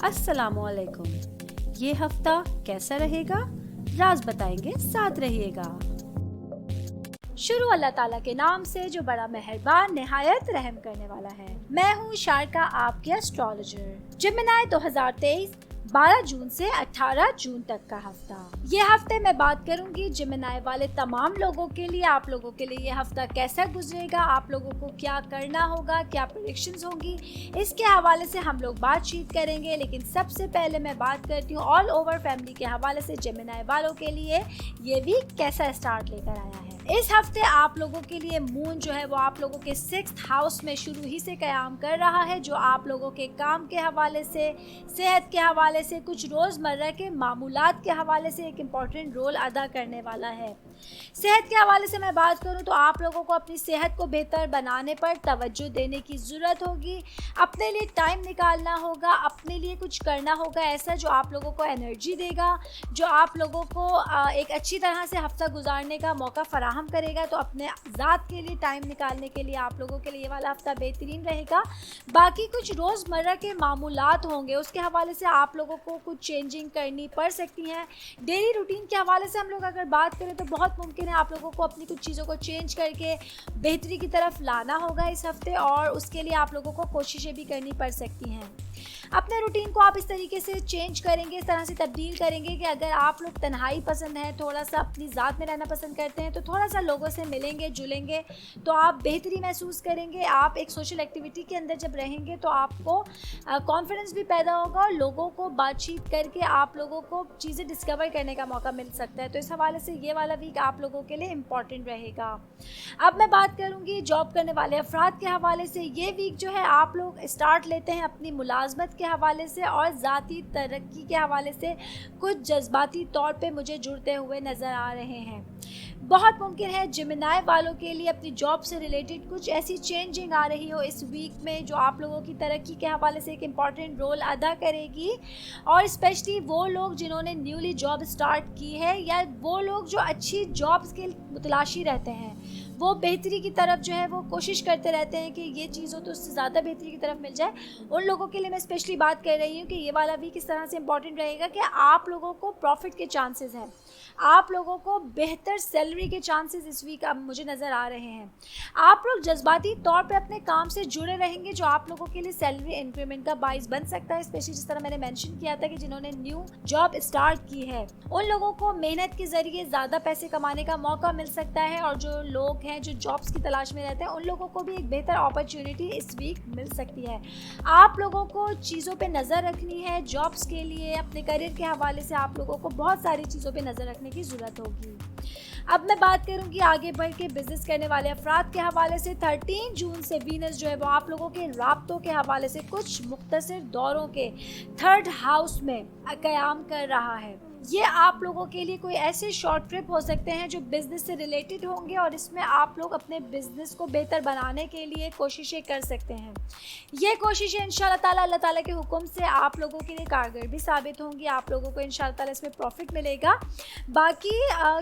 अस्सलाम वालेकुम। ये हफ्ता कैसा रहेगा, राज बताएंगे, साथ रहिएगा। शुरू अल्लाह ताला के नाम से जो बड़ा मेहरबान निहायत रहम करने वाला है। मैं हूँ शारका, आपके एस्ट्रोलॉजर। जिमिनाई 2023 12 जून से 18 जून तक का हफ्ता। ये हफ्ते मैं बात करूंगी जिमिनाई वाले तमाम लोगों के लिए। आप लोगों के लिए ये हफ्ता कैसा गुजरेगा, आप लोगों को क्या करना होगा, क्या प्रेडिक्शंस होंगी, इसके हवाले से हम लोग बातचीत करेंगे। लेकिन सबसे पहले मैं बात करती हूँ ऑल ओवर फैमिली के हवाले से जिमिनाई वालों के लिए ये वीक कैसा स्टार्ट लेकर आया है। इस हफ्ते आप लोगों के लिए मून जो है वो आप लोगों के 6th हाउस में शुरू ही से कयाम कर रहा है, जो आप लोगों के काम के हवाले से, सेहत के हवाले से, कुछ रोज़मर्रा के मामूलात के हवाले से एक इम्पॉर्टेंट रोल अदा करने वाला है। सेहत के हवाले से मैं बात करूं तो आप लोगों को अपनी सेहत को बेहतर बनाने पर तवज्जो देने की ज़रूरत होगी। अपने लिए टाइम निकालना होगा, अपने लिए कुछ करना होगा ऐसा जो आप लोगों को एनर्जी देगा, जो आप लोगों को एक अच्छी तरह से हफ्ता गुजारने का मौका फराहम करेगा। तो अपने ज़ात के लिए टाइम निकालने के लिए आप लोगों के लिए ये वाला हफ्ता बेहतरीन रहेगा। बाकी कुछ रोज़मर्रा के मामूलात होंगे, उसके हवाले से आप लोगों को कुछ चेंजिंग करनी पड़ सकती हैं। डेली रूटीन के हवाले से हम लोग अगर बात करें तो बहुत मुमकिन है आप लोगों को अपनी कुछ चीज़ों को चेंज करके बेहतरी की तरफ लाना होगा इस हफ्ते, और उसके लिए आप लोगों को कोशिशें भी करनी पड़ सकती हैं। अपने रूटीन को आप इस तरीके से चेंज करेंगे, इस तरह से तब्दील करेंगे कि अगर आप लोग तन्हाई पसंद है, थोड़ा सा अपनी ज़ात में रहना पसंद करते हैं, तो थोड़ा सा लोगों से मिलेंगे जुलेंगे तो आप बेहतरी महसूस करेंगे। आप एक सोशल एक्टिविटी के अंदर जब रहेंगे तो आपको कॉन्फिडेंस भी पैदा होगा और लोगों को बातचीत करके आप लोगों को चीज़ें डिस्कवर करने का मौका मिल सकता है। तो इस हवाले से ये वाला वीक आप लोगों के लिए इम्पॉर्टेंट रहेगा। अब मैं बात करूँगी जॉब करने वाले अफराद के हवाले से। ये वीक जो है आप लोग स्टार्ट लेते हैं अपनी मुलाजमत के हवाले से और ज़ाती तरक्की के हवाले से कुछ जज्बाती तौर पे मुझे जुड़ते हुए नज़र आ रहे हैं। बहुत मुमकिन है जिमिनाई वालों के लिए अपनी जॉब से रिलेटेड कुछ ऐसी चेंजिंग आ रही हो इस वीक में जो आप लोगों की तरक्की के हवाले से एक इम्पॉर्टेंट रोल अदा करेगी। और स्पेशली वो लोग जिन्होंने न्यूली जॉब स्टार्ट की है या वो लोग जो अच्छी जॉब्स के मुतलाशी रहते हैं, वो बेहतरी की तरफ जो है वो कोशिश करते रहते हैं कि ये चीज़ हो तो उससे ज़्यादा बेहतरी की तरफ मिल जाए, उन लोगों के लिए मैं स्पेशली बात कर रही हूँ कि ये वाला वीक इस तरह से इम्पॉर्टेंट रहेगा कि आप लोगों को प्रॉफिट के चांसेस हैं, आप लोगों को बेहतर सैलरी के चांसेस इस वीक अब मुझे नज़र आ रहे हैं। आप लोग जज्बाती तौर पे अपने काम से जुड़े रहेंगे जो आप लोगों के लिए सैलरी इंक्रीमेंट का बाइस बन सकता है। स्पेशली जिस तरह मैंने मेंशन किया था कि जिन्होंने न्यू जॉब स्टार्ट की है उन लोगों को मेहनत के ज़रिए ज़्यादा पैसे कमाने का मौका मिल सकता है, और जो लोग हैं जो जॉब्स की तलाश में रहते हैं उन लोगों को भी एक बेहतर अपॉर्चुनिटी इस वीक मिल सकती है। आप लोगों को चीज़ों पे नज़र रखनी है जॉब्स के लिए, अपने करियर के हवाले से आप लोगों को बहुत सारी चीज़ों पे नज़र रखने की ज़रूरत होगी। अब मैं बात करूंगी आगे बढ़ के बिजनेस करने वाले अफराद के हवाले से। 13 जून से वीनस जो है वो आप लोगों के राब्तों के हवाले से कुछ मुख्तसर दौरों के 3rd हाउस में कयाम कर रहा है। ये आप लोगों के लिए कोई ऐसे शॉर्ट ट्रिप हो सकते हैं जो बिज़नेस से रिलेटेड होंगे और इसमें आप लोग अपने बिज़नेस को बेहतर बनाने के लिए कोशिशें कर सकते हैं। ये कोशिशें इंशाल्लाह ताला अल्लाह ताला के हुक्म से आप लोगों के लिए कारगर भी साबित होंगी, आप लोगों को इंशाल्लाह ताला इसमें प्रॉफिट मिलेगा। बाकी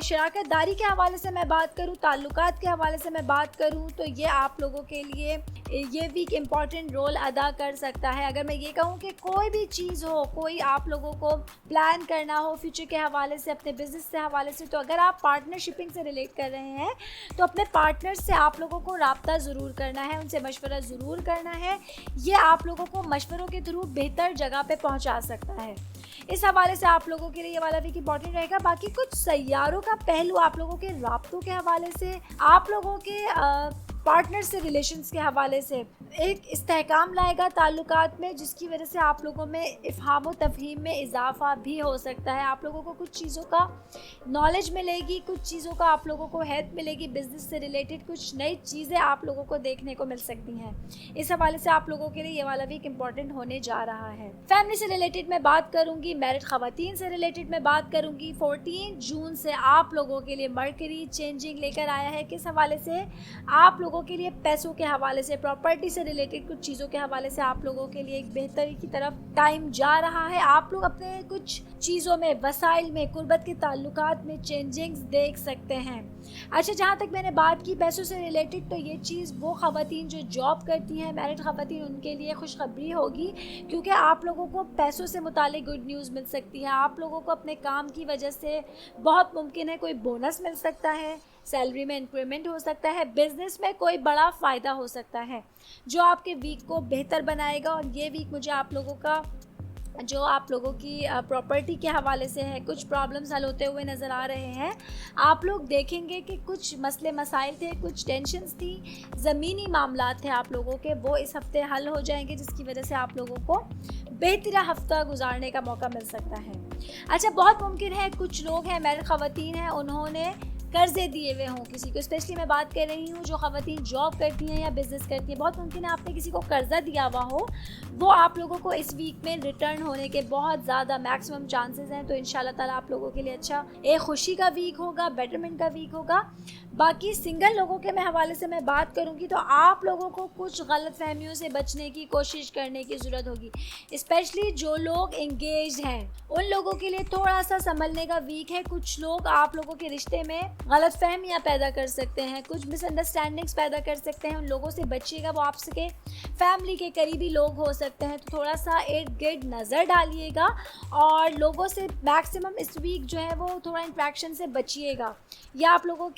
शराकतदारी के हवाले से मैं बात करूँ, ताल्लुकात के हवाले से मैं बात करूँ तो ये आप लोगों के लिए ये वीक इम्पॉर्टेंट रोल अदा कर सकता है। अगर मैं ये कहूँ कि कोई भी चीज़ हो, कोई आप लोगों को प्लान करना हो फ्यूचर के हवाले से, अपने बिजनेस के हवाले से, तो अगर आप पार्टनरशिपिंग से रिलेट कर रहे हैं तो अपने पार्टनर से आप लोगों को राब्ता ज़रूर करना है, उनसे मशवरा ज़रूर करना है। ये आप लोगों को मशवरों के थ्रू बेहतर जगह पे पहुंचा सकता है। इस हवाले से आप लोगों के लिए ये वाला वीक इम्पॉर्टेंट रहेगा। बाकी कुछ सैयारों का पहलू आप लोगों के राब्तों के हवाले से, आप लोगों के पार्टनर से रिलेशंस के हवाले से एक इस्तेहकाम लाएगा ताल्लुकात में, जिसकी वजह से आप लोगों में इफ़हाम व तफ़हीम में इजाफा भी हो सकता है। आप लोगों को कुछ चीज़ों का नॉलेज मिलेगी, कुछ चीज़ों का आप लोगों को हेल्प मिलेगी, बिज़नेस से रिलेटेड कुछ नई चीज़ें आप लोगों को देखने को मिल सकती हैं। इस हवाले से आप लोगों के लिए ये वाला वीक इम्पॉर्टेंट होने जा रहा है। फैमिली से रिलेटेड मैं बात करूँगी, मैरिड ख़वातीन से रिलेटेड मैं बात करूँगी। 14 जून से आप लोगों के लिए मरकरी चेंजिंग लेकर आया है। किस हवाले से? आप लोगों لوگوں کے لیے پیسوں کے حوالے سے, پراپرٹی سے ریلیٹڈ کچھ چیزوں کے حوالے سے آپ لوگوں کے لیے ایک بہتری کی طرف ٹائم جا رہا ہے. آپ لوگ اپنے کچھ چیزوں میں, وسائل میں, قربت کے تعلقات میں چینجنگز دیکھ سکتے ہیں. اچھا, جہاں تک میں نے بات کی پیسوں سے ریلیٹڈ, تو یہ چیز وہ خواتین جو جاب کرتی ہیں, میرڈ خواتین, ان کے لیے خوشخبری ہوگی, کیونکہ آپ لوگوں کو پیسوں سے متعلق گڈ نیوز مل سکتی ہے. آپ لوگوں کو اپنے کام کی وجہ سے بہت ممکن ہے کوئی بونس مل سکتا ہے, سیلری میں انکریمنٹ ہو سکتا ہے, بزنس میں کوئی بڑا فائدہ ہو سکتا ہے جو آپ کے ویک کو بہتر بنائے گا. اور یہ ویک مجھے آپ لوگوں کا جو آپ لوگوں کی پراپرٹی کے حوالے سے ہے, کچھ پرابلمز حل ہوتے ہوئے نظر آ رہے ہیں. آپ لوگ دیکھیں گے کہ کچھ مسئلے مسائل تھے, کچھ ٹینشنز تھی, زمینی معاملات تھے آپ لوگوں کے, وہ اس ہفتے حل ہو جائیں گے, جس کی وجہ سے آپ لوگوں کو بہترین ہفتہ گزارنے کا موقع مل سکتا ہے. اچھا, بہت ممکن ہے کچھ لوگ ہیں, میرڈ خواتین ہیں, انہوں نے قرضے دیے ہوئے ہوں کسی کو. اسپیشلی میں بات کر رہی ہوں جو خواتین جاب کرتی ہیں یا بزنس کرتی ہیں. بہت ممکن ہے آپ نے کسی کو قرضہ دیا ہوا ہو, وہ آپ لوگوں کو اس ویک میں ریٹرن ہونے کے بہت زیادہ میکسیمم چانسز ہیں. تو انشاءاللہ تعالیٰ آپ لوگوں کے لیے اچھا ایک خوشی کا ویک ہوگا, بیٹرمنٹ کا ویک ہوگا. باقی سنگل لوگوں کے حوالے سے میں بات کروں گی تو آپ لوگوں کو کچھ غلط فہمیوں سے بچنے کی کوشش کرنے کی ضرورت ہوگی. اسپیشلی جو لوگ انگیجڈ ہیں ان لوگوں کے لیے تھوڑا سا سنبھلنے کا ویک ہے. کچھ لوگ آپ لوگوں کے رشتے میں غلط فہمیاں پیدا کر سکتے ہیں, کچھ مس انڈرسٹینڈنگس پیدا کر سکتے ہیں. ان لوگوں سے بچیے گا, وہ آپ کے فیملی کے قریبی لوگ ہو سکتے ہیں. تو تھوڑا سا ارد گرد نظر ڈالیے گا اور لوگوں سے میکسیمم اس ویک جو ہے وہ تھوڑا انٹریکشن سے بچیے گا. یا آپ لوگوں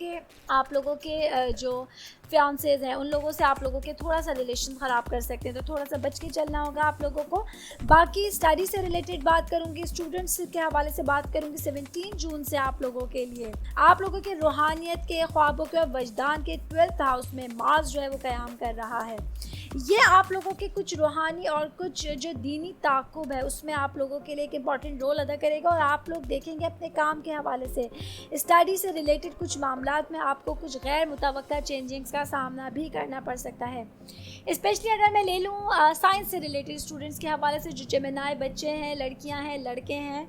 کے جو فیانسیز ہیں ان لوگوں سے آپ لوگوں کے تھوڑا سا ریلیشن خراب کر سکتے ہیں, تو تھوڑا سا بچ کے چلنا ہوگا آپ لوگوں کو. باقی اسٹڈی سے ریلیٹڈ بات کروں گی, اسٹوڈنٹس کے حوالے سے بات کروں گی. 17 جون سے آپ لوگوں کے لیے, آپ لوگوں کے روحانیت کے, خوابوں کے, وجدان کے 12th ہاؤس میں مارس جو ہے وہ قیام کر رہا ہے. یہ آپ لوگوں کے کچھ روحانی اور کچھ جو دینی تعاقب ہے اس میں آپ لوگوں کے لیے ایک امپورٹنٹ رول ادا کرے گا. اور آپ لوگ دیکھیں گے اپنے کام کے حوالے سے, اسٹڈی سے ریلیٹڈ کچھ معاملات میں آپ کو کچھ غیر متوقع چینجنگز کا سامنا بھی کرنا پڑ سکتا ہے. اسپیشلی اگر میں لے لوں سائنس سے ریلیٹڈ اسٹوڈنٹس کے حوالے سے, جو جیمنائی بچے ہیں, لڑکیاں ہیں, لڑکے ہیں,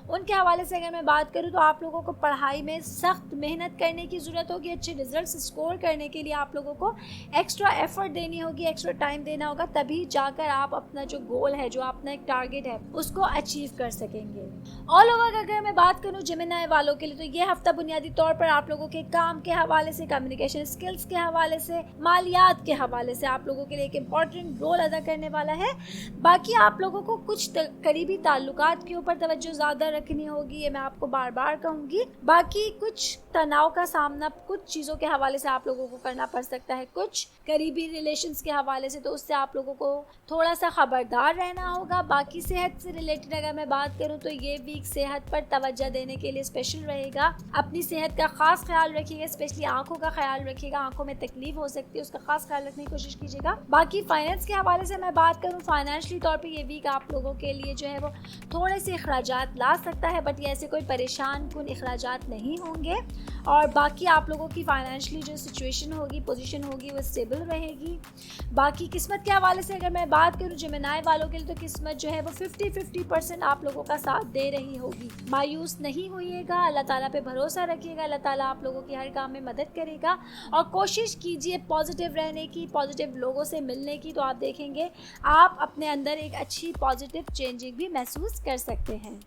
ان کے حوالے سے اگر میں بات کروں تو آپ لوگوں کو پڑھائی میں سخت محنت کرنے کی ضرورت ہوگی. اچھے ریزلٹس اسکور کرنے کے لیے آپ لوگوں کو ایکسٹرا ایفرٹ دینی ہوگی, ایکسٹرا ٹائم دینا ہوگا, تبھی جا کر آپ اپنا جو گول ہے, جو اپنا ایک ٹارگیٹ ہے, اس کو اچیو کر سکیں گے. آل اوور اگر میں بات کروں جیمنائی والوں کے لیے, تو یہ ہفتہ بنیادی طور پر آپ لوگوں کے کام کے حوالے سے, کمیونیکیشن اسکلز کے حوالے سے, مالیات کے حوالے سے آپ لوگوں کے لیے ایک امپورٹنٹ رول ادا کرنے والا ہے. باقی آپ لوگوں کو کچھ قریبی تعلقات کے اوپر توجہ زیادہ رکھنی ہوگی, یہ میں آپ کو بار بار کہوں گی. باقی کچھ تناؤ کا سامنا کچھ چیزوں کے حوالے سے آپ لوگوں کو کرنا پڑ سکتا ہے, کچھ قریبی ریلیشنز کے حوالے سے, تو اس سے آپ لوگوں کو تھوڑا سا خبردار رہنا ہوگا. باقی صحت سے ریلیٹڈ اگر میں بات کروں تو یہ ویک صحت پر توجہ دینے کے لیے اسپیشل رہے گا. اپنی صحت کا خاص خیال رکھیے گا, اسپیشلی آنکھوں کا خیال رکھیے گا, آنکھوں میں تکلیف ہو سکتی ہے, اس کا خاص خیال رکھنے کی کوشش کیجیے گا. باقی فائنینس کے حوالے سے میں بات کروں, فائنینشلی طور پہ یہ ویک آپ لوگوں کے لیے جو ہے وہ تھوڑے سے اخراجات لا سکتا ہے, بٹ یہ ایسے کوئی پریشان کن اخراجات نہیں ہوں گے. اور باقی آپ لوگوں کی فائنینشلی جو سچویشن ہوگی, پوزیشن ہوگی, وہ اسٹیبل رہے گی. باقی قسمت کے حوالے سے اگر میں بات کروں جیمنائی والوں کے لیے, تو قسمت جو ہے وہ 50% آپ لوگوں کا ساتھ دے رہی ہوگی. مایوس نہیں ہوئیے گا, اللہ تعالیٰ پہ بھروسہ رکھیے گا, اللہ تعالیٰ آپ لوگوں کی ہر کام میں مدد کرے گا. اور کوشش کیجیے پازیٹیو رہنے کی, پازیٹیو لوگوں سے ملنے کی, تو آپ دیکھیں گے آپ اپنے اندر ایک اچھی پازیٹیو چینجنگ بھی محسوس کر سکتے ہیں.